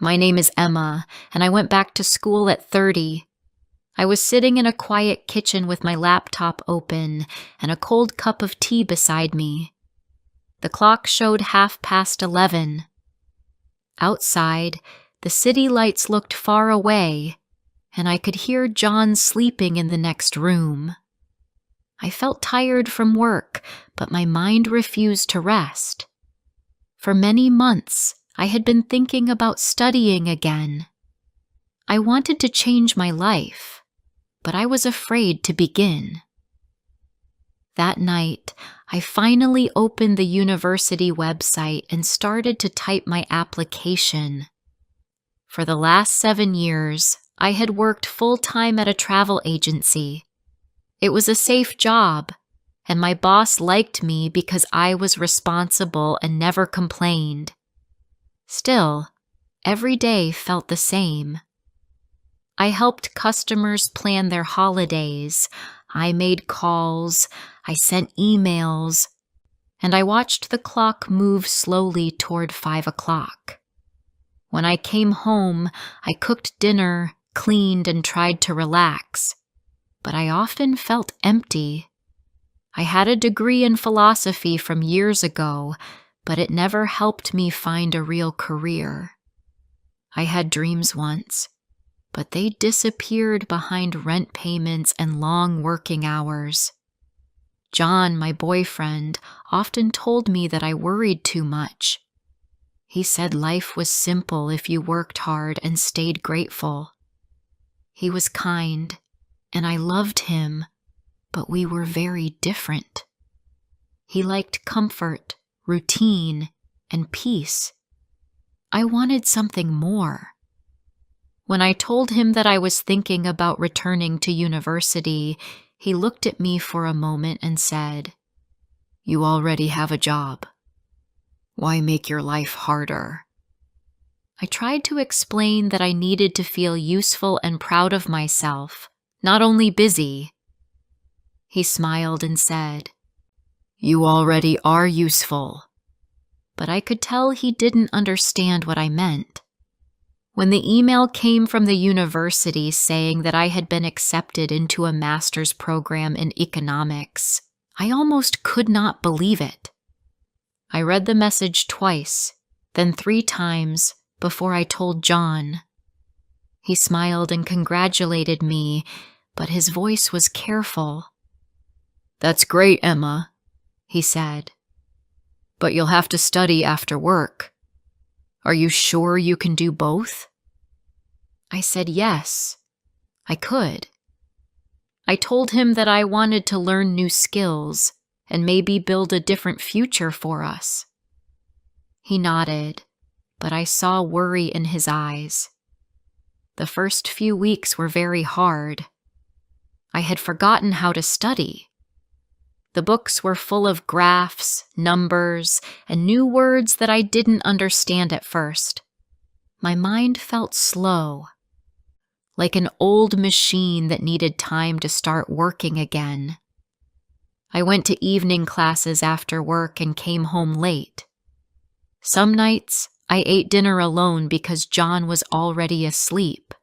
My name is Emma, and I went back to school at 30. I was sitting in a quiet kitchen with my laptop open and a cold cup of tea beside me. The clock showed 11:30. Outside, the city lights looked far away, and I could hear John sleeping in the next room. I felt tired from work, but my mind refused to rest. For many months, I had been thinking about studying again. I wanted to change my life, but I was afraid to begin. That night, I finally opened the university website and started to type my application. For the last 7 years, I had worked full-time at a travel agency. It was a safe job, and my boss liked me because I was responsible and never complained. Still, every day felt the same. I helped customers plan their holidays, I made calls, I sent emails, and I watched the clock move slowly toward 5 o'clock. When I came home, I cooked dinner, cleaned, and tried to relax, but I often felt empty. I had a degree in philosophy from years ago, but it never helped me find a real career. I had dreams once, but they disappeared behind rent payments and long working hours. John, my boyfriend, often told me that I worried too much. He said life was simple if you worked hard and stayed grateful. He was kind, and I loved him, but we were very different. He liked comfort, routine, and peace. I wanted something more. When I told him that I was thinking about returning to university, he looked at me for a moment and said, "You already have a job. Why make your life harder?" I tried to explain that I needed to feel useful and proud of myself, not only busy. He smiled and said, "You already are useful." But I could tell he didn't understand what I meant. When the email came from the university saying that I had been accepted into a master's program in economics, I almost could not believe it. I read the message twice, then 3 times, before I told John. He smiled and congratulated me, but his voice was careful. "That's great, Emma," he said. "But you'll have to study after work. Are you sure you can do both?" I said yes, I could. I told him that I wanted to learn new skills and maybe build a different future for us. He nodded, but I saw worry in his eyes. The first few weeks were very hard. I had forgotten how to study. The books were full of graphs, numbers, and new words that I didn't understand at first. My mind felt slow, like an old machine that needed time to start working again. I went to evening classes after work and came home late. Some nights, I ate dinner alone because John was already asleep.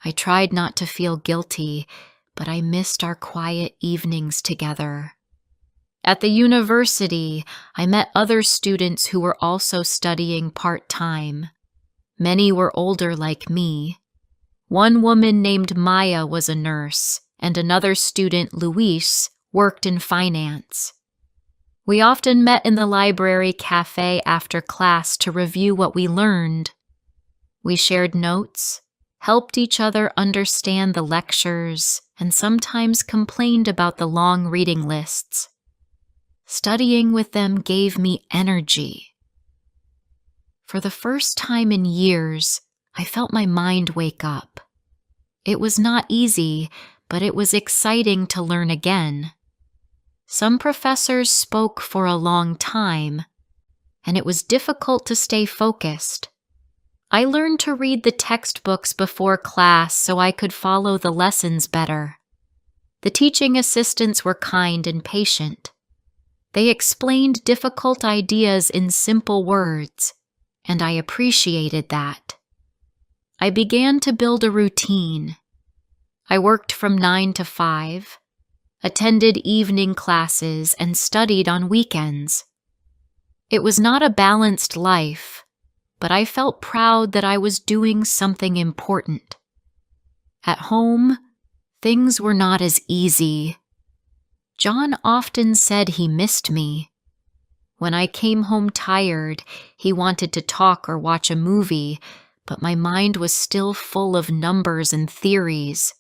I tried not to feel guilty, but I missed our quiet evenings together. At the university, I met other students who were also studying part-time. Many were older like me. One woman named Maya was a nurse, and another student, Luis, worked in finance. We often met in the library cafe after class to review what we learned. We shared notes, helped each other understand the lectures, and sometimes complained about the long reading lists. Studying with them gave me energy. For the first time in years, I felt my mind wake up. It was not easy, but it was exciting to learn again. Some professors spoke for a long time, and it was difficult to stay focused. I learned to read the textbooks before class so I could follow the lessons better. The teaching assistants were kind and patient. They explained difficult ideas in simple words, and I appreciated that. I began to build a routine. I worked from 9 to 5, attended evening classes, and studied on weekends. It was not a balanced life, but I felt proud that I was doing something important. At home, things were not as easy. John often said he missed me. When I came home tired, he wanted to talk or watch a movie, but my mind was still full of numbers and theories.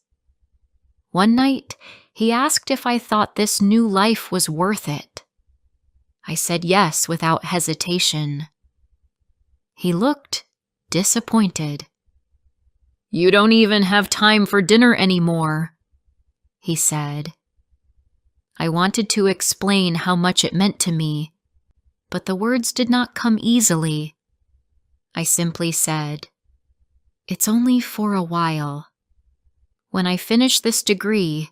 One night, he asked if I thought this new life was worth it. I said yes without hesitation. He looked disappointed. "You don't even have time for dinner anymore," he said. I wanted to explain how much it meant to me, but the words did not come easily. I simply said, "It's only for a while. When I finish this degree,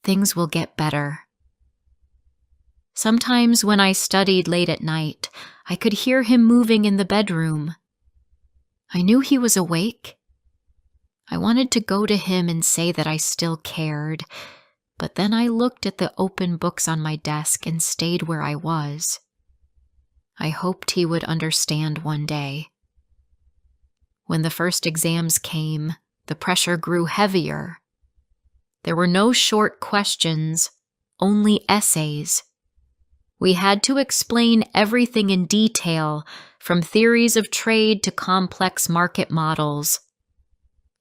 things will get better." Sometimes when I studied late at night, I could hear him moving in the bedroom. I knew he was awake. I wanted to go to him and say that I still cared, but then I looked at the open books on my desk and stayed where I was. I hoped he would understand one day. When the first exams came, the pressure grew heavier. There were no short questions, only essays. We had to explain everything in detail, from theories of trade to complex market models.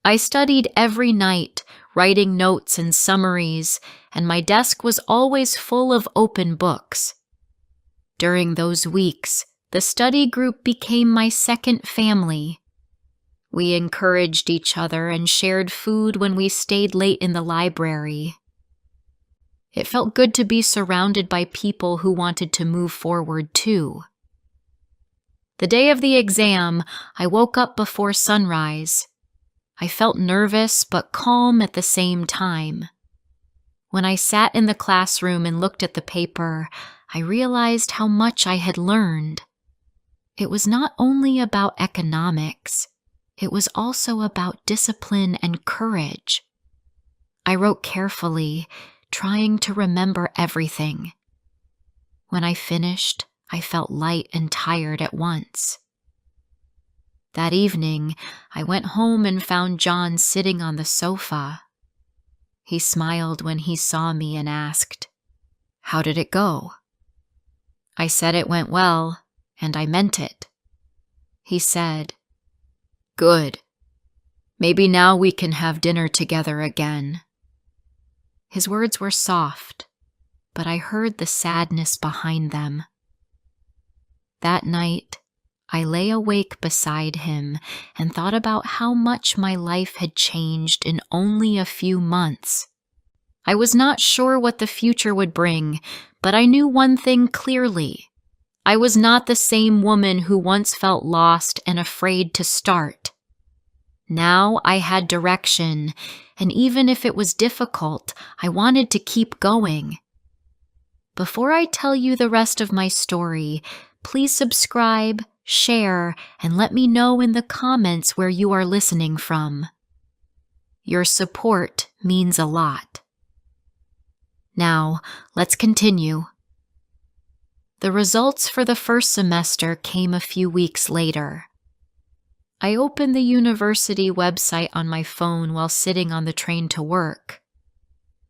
I studied every night, writing notes and summaries, and my desk was always full of open books. During those weeks, the study group became my second family. We encouraged each other and shared food when we stayed late in the library. It felt good to be surrounded by people who wanted to move forward too. The day of the exam, I woke up before sunrise. I felt nervous but calm at the same time. When I sat in the classroom and looked at the paper, I realized how much I had learned. It was not only about economics, it was also about discipline and courage. I wrote carefully, trying to remember everything. When I finished, I felt light and tired at once. That evening, I went home and found John sitting on the sofa. He smiled when he saw me and asked, "How did it go?" I said it went well, and I meant it. He said, "Good. Maybe now we can have dinner together again." His words were soft, but I heard the sadness behind them. That night, I lay awake beside him and thought about how much my life had changed in only a few months. I was not sure what the future would bring, but I knew one thing clearly. I was not the same woman who once felt lost and afraid to start. Now I had direction, and even if it was difficult, I wanted to keep going. Before I tell you the rest of my story, please subscribe, share, and let me know in the comments where you are listening from. Your support means a lot. Now, let's continue. The results for the first semester came a few weeks later. I opened the university website on my phone while sitting on the train to work.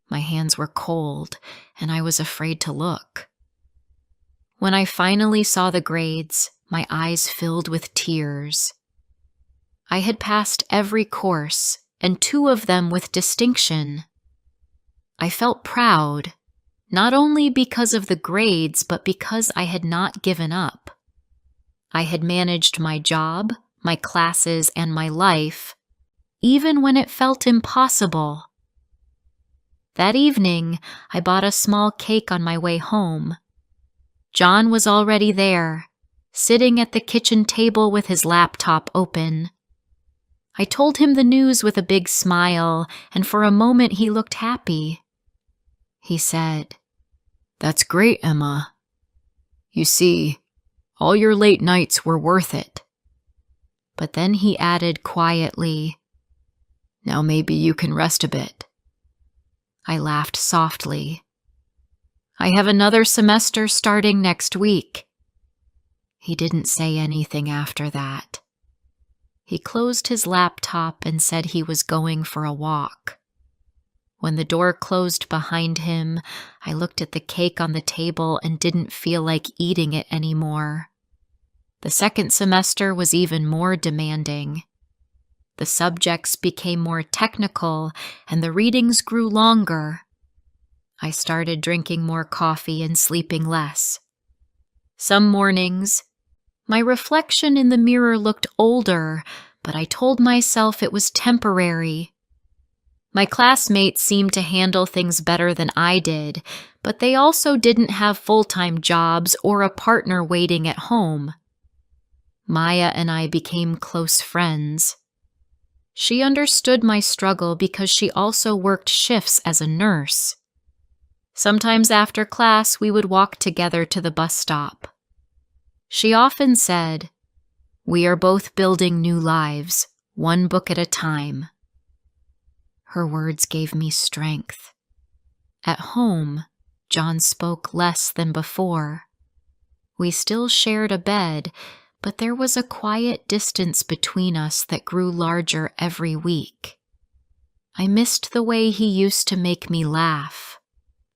My hands were cold, and I was afraid to look. When I finally saw the grades, my eyes filled with tears. I had passed every course, and 2 of them with distinction. I felt proud, not only because of the grades, but because I had not given up. I had managed my job, my classes, and my life, even when it felt impossible. That evening, I bought a small cake on my way home. John was already there, sitting at the kitchen table with his laptop open. I told him the news with a big smile, and for a moment he looked happy. He said, "That's great, Emma. You see, all your late nights were worth it. But then he added quietly, "Now maybe you can rest a bit." I laughed softly. "I have another semester starting next week." He didn't say anything after that. He closed his laptop and said he was going for a walk. When the door closed behind him, I looked at the cake on the table and didn't feel like eating it anymore. The second semester was even more demanding. The subjects became more technical and the readings grew longer. I started drinking more coffee and sleeping less. Some mornings, my reflection in the mirror looked older, but I told myself it was temporary. My classmates seemed to handle things better than I did, but they also didn't have full-time jobs or a partner waiting at home. Maya and I became close friends. She understood my struggle because she also worked shifts as a nurse. Sometimes after class, we would walk together to the bus stop. She often said, "We are both building new lives, one book at a time." Her words gave me strength. At home, John spoke less than before. We still shared a bed, but there was a quiet distance between us that grew larger every week. I missed the way he used to make me laugh,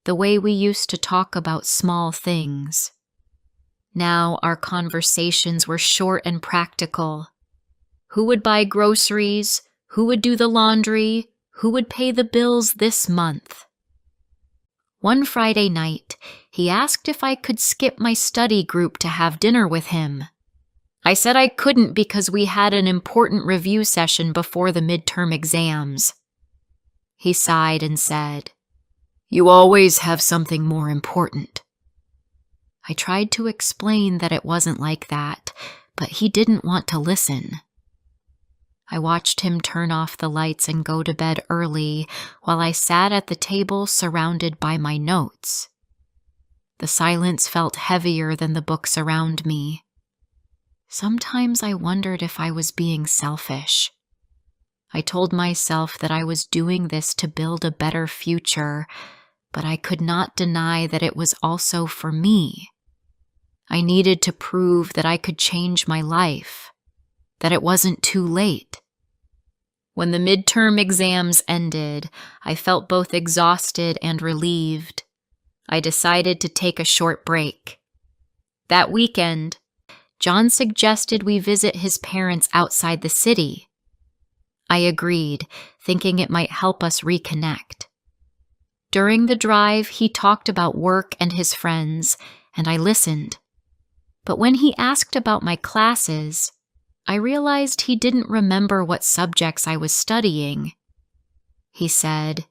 the way we used to talk about small things. Now our conversations were short and practical. Who would buy groceries? Who would do the laundry? Who would pay the bills this month? One Friday night, he asked if I could skip my study group to have dinner with him. I said I couldn't because we had an important review session before the midterm exams. He sighed and said, "You always have something more important." I tried to explain that it wasn't like that, but he didn't want to listen. I watched him turn off the lights and go to bed early while I sat at the table surrounded by my notes. The silence felt heavier than the books around me. Sometimes I wondered if I was being selfish. I told myself that I was doing this to build a better future, but I could not deny that it was also for me. I needed to prove that I could change my life, that it wasn't too late. When the midterm exams ended, I felt both exhausted and relieved. I decided to take a short break. That weekend, John suggested we visit his parents outside the city. I agreed, thinking it might help us reconnect. During the drive, he talked about work and his friends, and I listened. But when he asked about my classes, I realized he didn't remember what subjects I was studying. He said,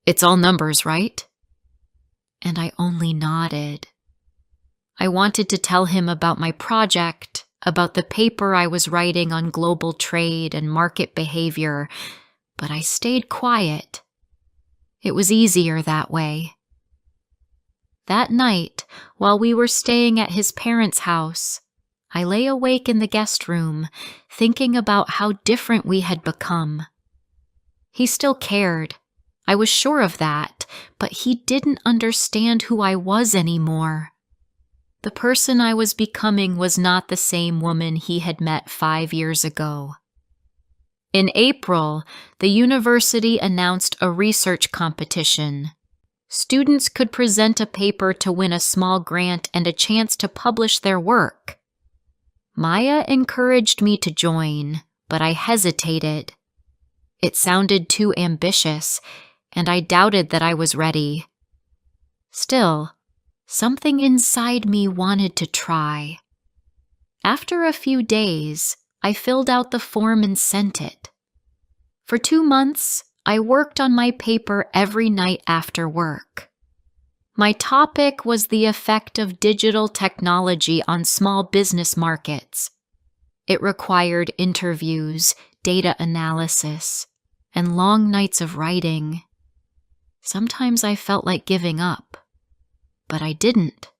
"It's all numbers, right?" And I only nodded. I wanted to tell him about my project, about the paper I was writing on global trade and market behavior, but I stayed quiet. It was easier that way. That night, while we were staying at his parents' house, I lay awake in the guest room, thinking about how different we had become. He still cared. I was sure of that, but he didn't understand who I was anymore. The person I was becoming was not the same woman he had met 5 years ago. In April, the university announced a research competition. Students could present a paper to win a small grant and a chance to publish their work. Maya encouraged me to join, but I hesitated. It sounded too ambitious, and I doubted that I was ready. Still, something inside me wanted to try. After a few days, I filled out the form and sent it. For 2 months, I worked on my paper every night after work. My topic was the effect of digital technology on small business markets. It required interviews, data analysis, and long nights of writing. Sometimes I felt like giving up, but I didn't.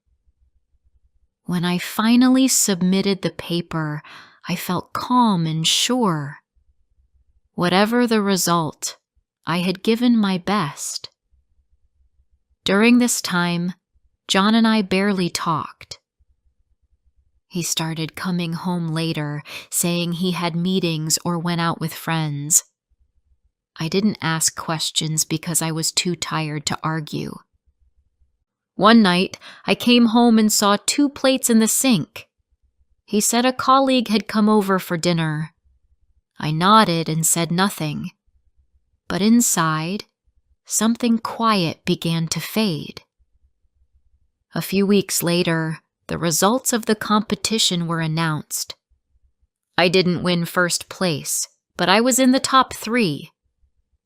When I finally submitted the paper, I felt calm and sure. Whatever the result, I had given my best. During this time, John and I barely talked. He started coming home later, saying he had meetings or went out with friends. I didn't ask questions because I was too tired to argue. One night, I came home and saw 2 plates in the sink. He said a colleague had come over for dinner. I nodded and said nothing. But inside, something quiet began to fade. A few weeks later, the results of the competition were announced. I didn't win first place, but I was in the top 3.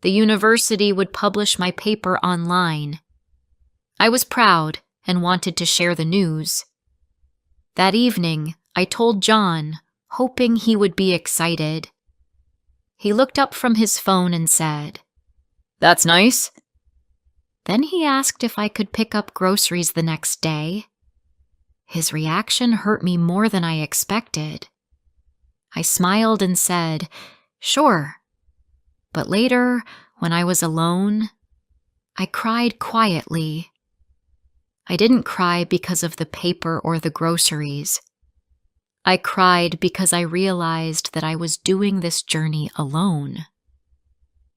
The university would publish my paper online. I was proud and wanted to share the news. That evening, I told John, hoping he would be excited. He looked up from his phone and said, "That's nice." Then he asked if I could pick up groceries the next day. His reaction hurt me more than I expected. I smiled and said, "Sure." But later, when I was alone, I cried quietly. I didn't cry because of the paper or the groceries. I cried because I realized that I was doing this journey alone.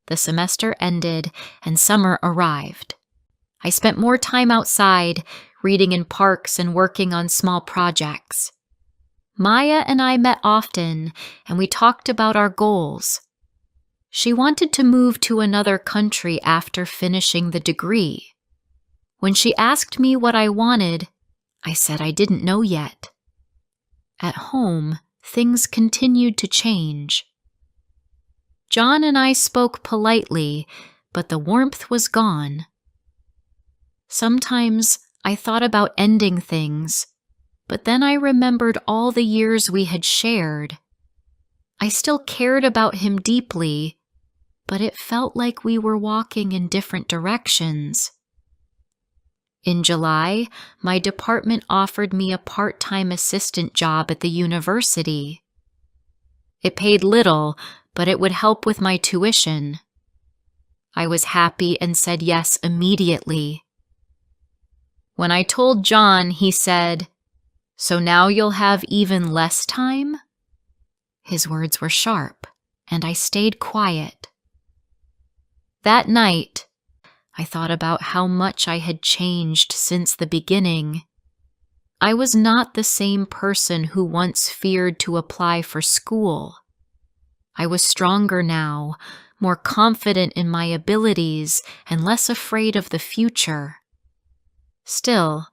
The semester ended and summer arrived. I spent more time outside, reading in parks and working on small projects. Maya and I met often, and we talked about our goals. She wanted to move to another country after finishing the degree. When she asked me what I wanted, I said I didn't know yet. At home, things continued to change. John and I spoke politely, but the warmth was gone. Sometimes I thought about ending things, but then I remembered all the years we had shared. I still cared about him deeply, but it felt like we were walking in different directions. In July, my department offered me a part-time assistant job at the university. It paid little, but it would help with my tuition. I was happy and said yes immediately. When I told John, he said, "So now you'll have even less time?" His words were sharp, and I stayed quiet. That night, I thought about how much I had changed since the beginning. I was not the same person who once feared to apply for school. I was stronger now, more confident in my abilities, and less afraid of the future. Still,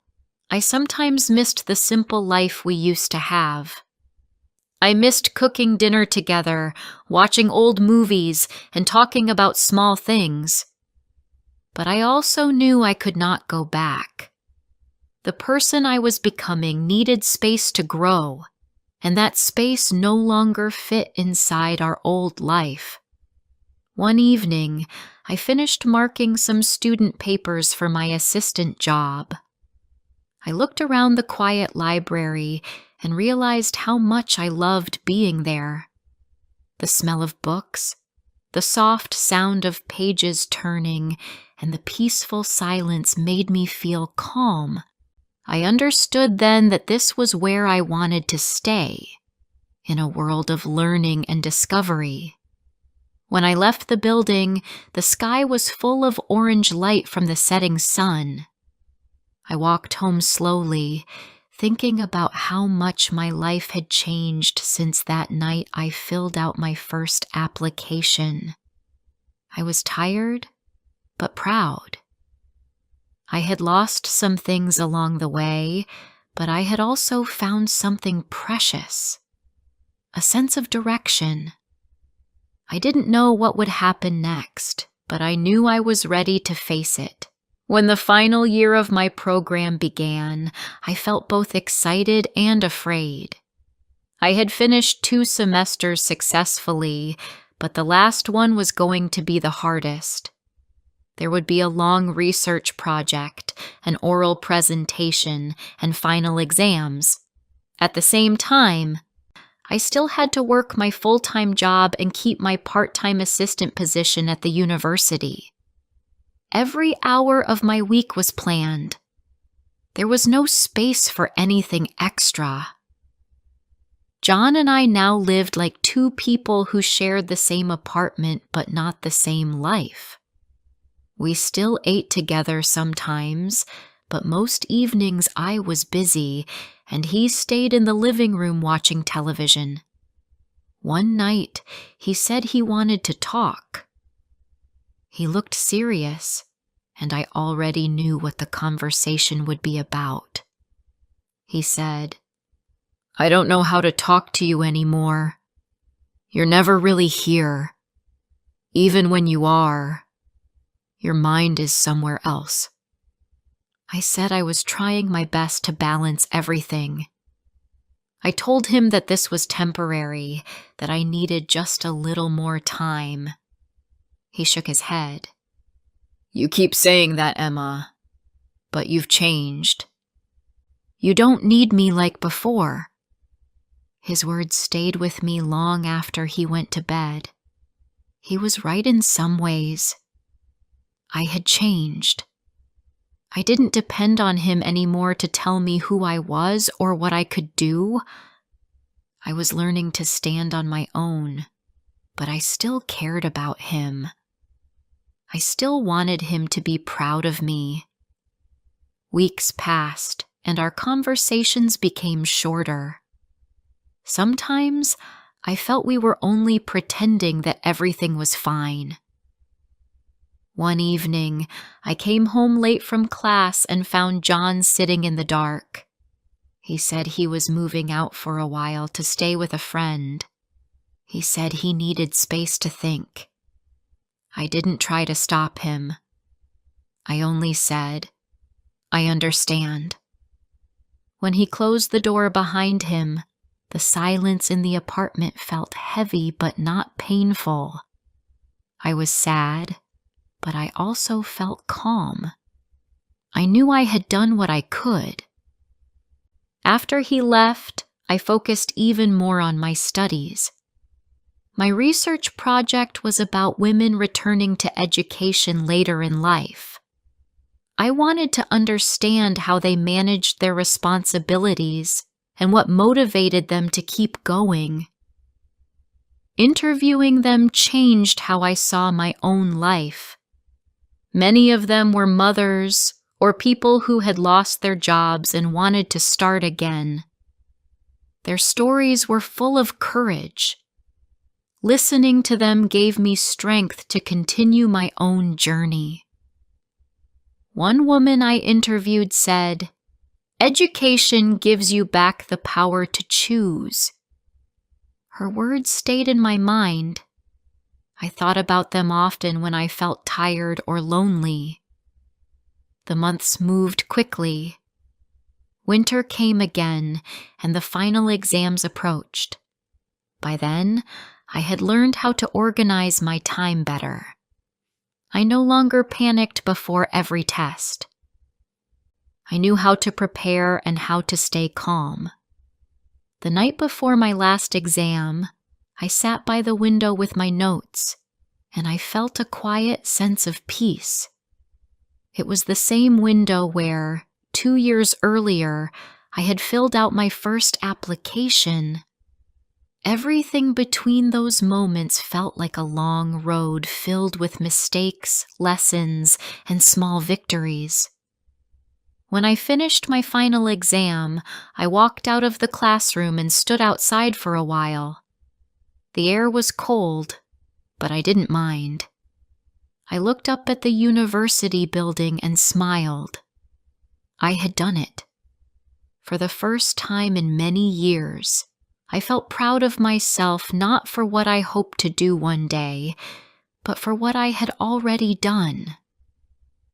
I sometimes missed the simple life we used to have. I missed cooking dinner together, watching old movies, and talking about small things. But I also knew I could not go back. The person I was becoming needed space to grow, and that space no longer fit inside our old life. One evening, I finished marking some student papers for my assistant job. I looked around the quiet library and realized how much I loved being there. The smell of books, the soft sound of pages turning, and the peaceful silence made me feel calm. I understood then that this was where I wanted to stay, in a world of learning and discovery. When I left the building, the sky was full of orange light from the setting sun. I walked home slowly, thinking about how much my life had changed since that night I filled out my first application. I was tired, but proud. I had lost some things along the way, but I had also found something precious, a sense of direction. I didn't know what would happen next, but I knew I was ready to face it. When the final year of my program began, I felt both excited and afraid. I had finished 2 semesters successfully, but the last one was going to be the hardest. There would be a long research project, an oral presentation, and final exams. At the same time, I still had to work my full-time job and keep my part-time assistant position at the university. Every hour of my week was planned. There was no space for anything extra. John and I now lived like two people who shared the same apartment but not the same life. We still ate together sometimes, but most evenings I was busy, and he stayed in the living room watching television. One night, he said he wanted to talk. He looked serious, and I already knew what the conversation would be about. He said, "I don't know how to talk to you anymore. You're never really here. Even when you are, your mind is somewhere else." I said I was trying my best to balance everything. I told him that this was temporary, that I needed just a little more time. He shook his head. "You keep saying that, Emma, but you've changed. You don't need me like before." His words stayed with me long after he went to bed. He was right in some ways. I had changed. I didn't depend on him anymore to tell me who I was or what I could do. I was learning to stand on my own, but I still cared about him. I still wanted him to be proud of me. Weeks passed, and our conversations became shorter. Sometimes I felt we were only pretending that everything was fine. One evening, I came home late from class and found John sitting in the dark. He said he was moving out for a while to stay with a friend. He said he needed space to think. I didn't try to stop him. I only said, "I understand." When he closed the door behind him, the silence in the apartment felt heavy but not painful. I was sad, but I also felt calm. I knew I had done what I could. After he left, I focused even more on my studies. My research project was about women returning to education later in life. I wanted to understand how they managed their responsibilities and what motivated them to keep going. Interviewing them changed how I saw my own life. Many of them were mothers or people who had lost their jobs and wanted to start again. Their stories were full of courage. Listening to them gave me strength to continue my own journey. One woman I interviewed said, "Education gives you back the power to choose." Her words stayed in my mind. I thought about them often when I felt tired or lonely. The months moved quickly. Winter came again, and the final exams approached. By then, I had learned how to organize my time better. I no longer panicked before every test. I knew how to prepare and how to stay calm. The night before my last exam, I sat by the window with my notes, and I felt a quiet sense of peace. It was the same window where, 2 years earlier, I had filled out my first application. Everything between those moments felt like a long road filled with mistakes, lessons, and small victories. When I finished my final exam, I walked out of the classroom and stood outside for a while. The air was cold, but I didn't mind. I looked up at the university building and smiled. I had done it. For the first time in many years, I felt proud of myself not for what I hoped to do one day, but for what I had already done.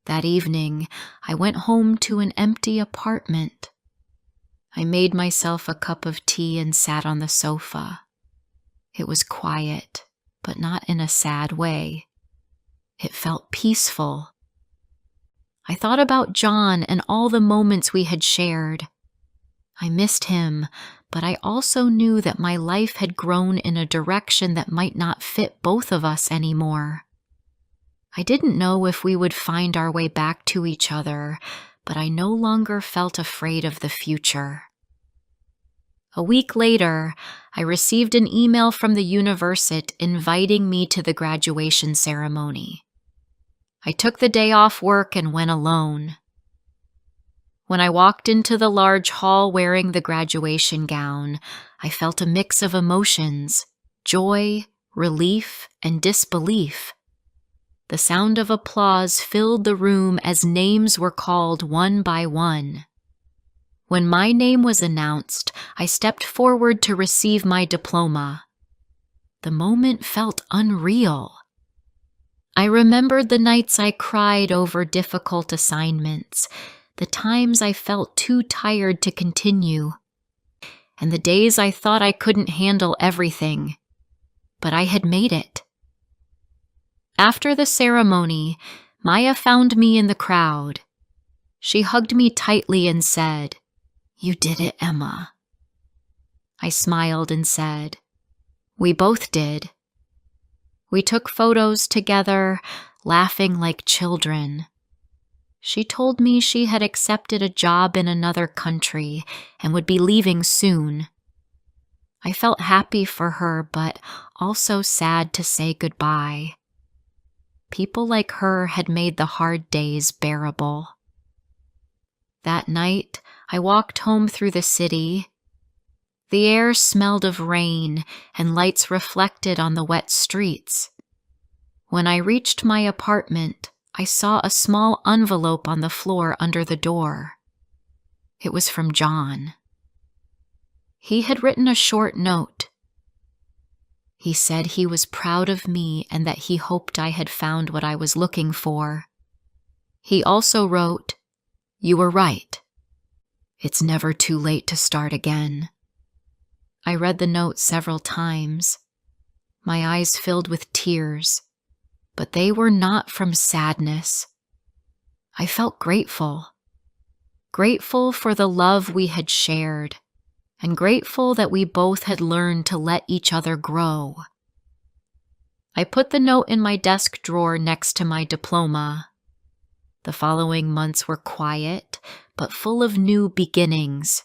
That evening, I went home to an empty apartment. I made myself a cup of tea and sat on the sofa. It was quiet, but not in a sad way. It felt peaceful. I thought about John and all the moments we had shared. I missed him, but I also knew that my life had grown in a direction that might not fit both of us anymore. I didn't know if we would find our way back to each other, but I no longer felt afraid of the future. A week later, I received an email from the university inviting me to the graduation ceremony. I took the day off work and went alone. When I walked into the large hall wearing the graduation gown, I felt a mix of emotions: joy, relief, and disbelief. The sound of applause filled the room as names were called one by one. When my name was announced, I stepped forward to receive my diploma. The moment felt unreal. I remembered the nights I cried over difficult assignments, the times I felt too tired to continue, and the days I thought I couldn't handle everything. But I had made it. After the ceremony, Maya found me in the crowd. She hugged me tightly and said, "You did it, Emma." I smiled and said, "We both did." We took photos together, laughing like children. She told me she had accepted a job in another country and would be leaving soon. I felt happy for her, but also sad to say goodbye. People like her had made the hard days bearable. That night, I walked home through the city. The air smelled of rain, and lights reflected on the wet streets. When I reached my apartment, I saw a small envelope on the floor under the door. It was from John. He had written a short note. He said he was proud of me and that he hoped I had found what I was looking for. He also wrote, "You were right. It's never too late to start again." I read the note several times. My eyes filled with tears, but they were not from sadness. I felt grateful. Grateful for the love we had shared, and grateful that we both had learned to let each other grow. I put the note in my desk drawer next to my diploma. The following months were quiet, but full of new beginnings.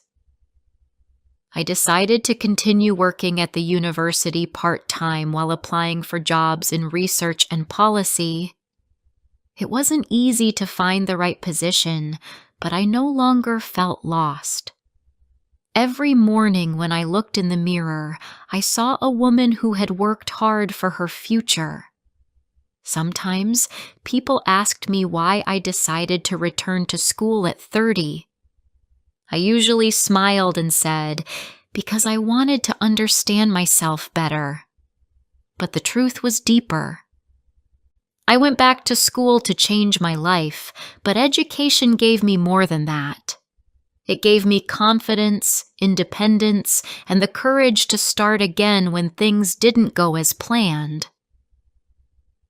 I decided to continue working at the university part-time while applying for jobs in research and policy. It wasn't easy to find the right position, but I no longer felt lost. Every morning when I looked in the mirror, I saw a woman who had worked hard for her future. Sometimes people asked me why I decided to return to school at 30. I usually smiled and said, because I wanted to understand myself better. But the truth was deeper. I went back to school to change my life, but education gave me more than that. It gave me confidence, independence, and the courage to start again when things didn't go as planned.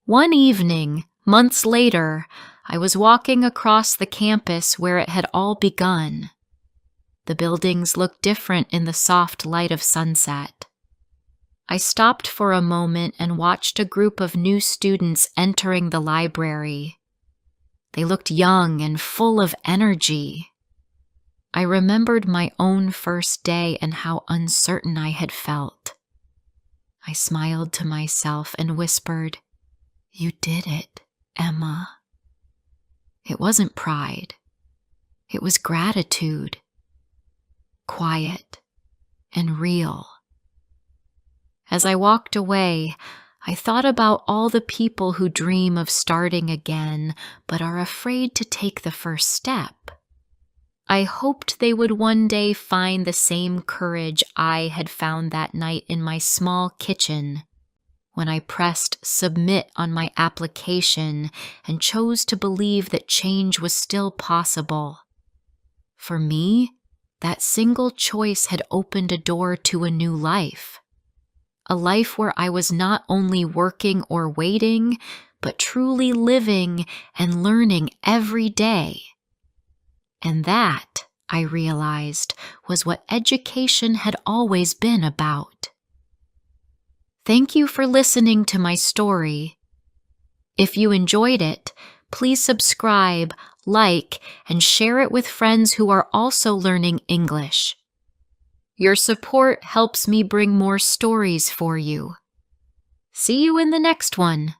One evening, months later, I was walking across the campus where it had all begun. The buildings looked different in the soft light of sunset. I stopped for a moment and watched a group of new students entering the library. They looked young and full of energy. I remembered my own first day and how uncertain I had felt. I smiled to myself and whispered, "You did it, Emma." It wasn't pride. It was gratitude. Quiet and real. As I walked away, I thought about all the people who dream of starting again but are afraid to take the first step. I hoped they would one day find the same courage I had found that night in my small kitchen when I pressed submit on my application and chose to believe that change was still possible. For me, that single choice had opened a door to a new life. A life where I was not only working or waiting, but truly living and learning every day. And that I realized, was what education had always been about. Thank you for listening to my story. If you enjoyed it, please subscribe, like, and share it with friends who are also learning English. Your support helps me bring more stories for you. See you in the next one.